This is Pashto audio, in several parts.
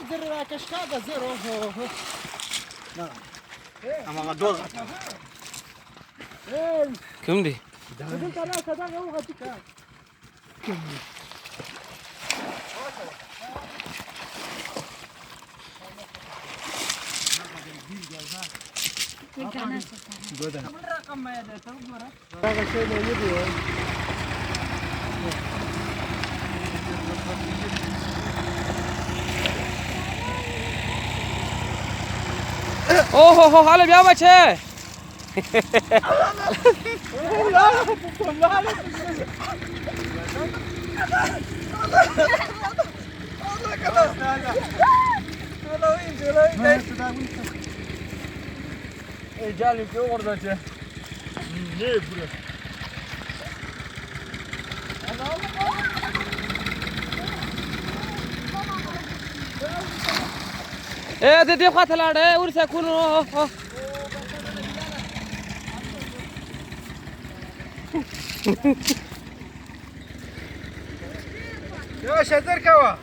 زر راکش کاغذ زر نه اما دوز کوم دی دلته راشه دغه وغځي که دغه شی نه دی اوه هله بیا بچه جالي في غرزة ليه بره ايه دي خاطر لاړه ورسه كونو يا شذر كوا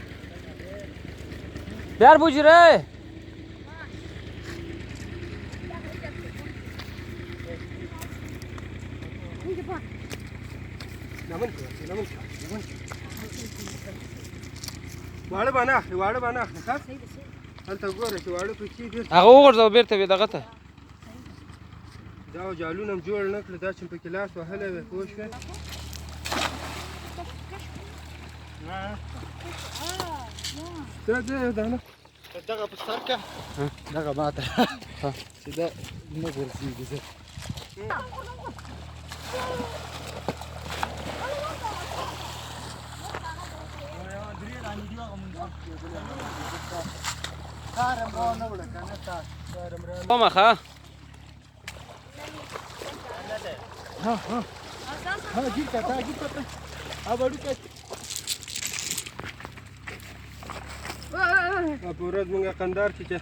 بيار بوجره واړه باندې اخلي ښه هلته ګوره چې واړه پکې دي هغه وګرځاو بیرته وي دغه ته دا جالونه هم جوړ نه کړه دا چې پکې لاس وهلی وی پوه شوې دا نه دغه په سر که دغه ماته چې دا نه ګرځېږي زه کارم را نه وړه که نه تا مخه ها ګیر که تا ګیر که ته وړو که په ورځ مونږ قندار کې چې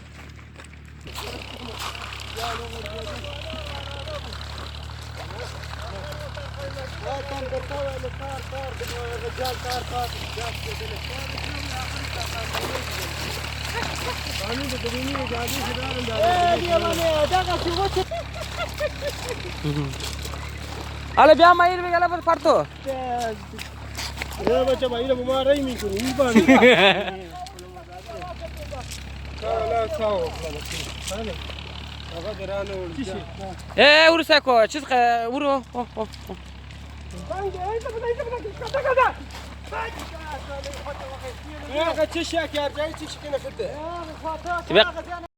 ale bia mai ir gala per parto یا بچه مایله به ما رای میکنی این باندې لا ساو هغه درانه ورته eh ursa ko چیز ورو هغه چه شي کې ارجای چه شي کنه خته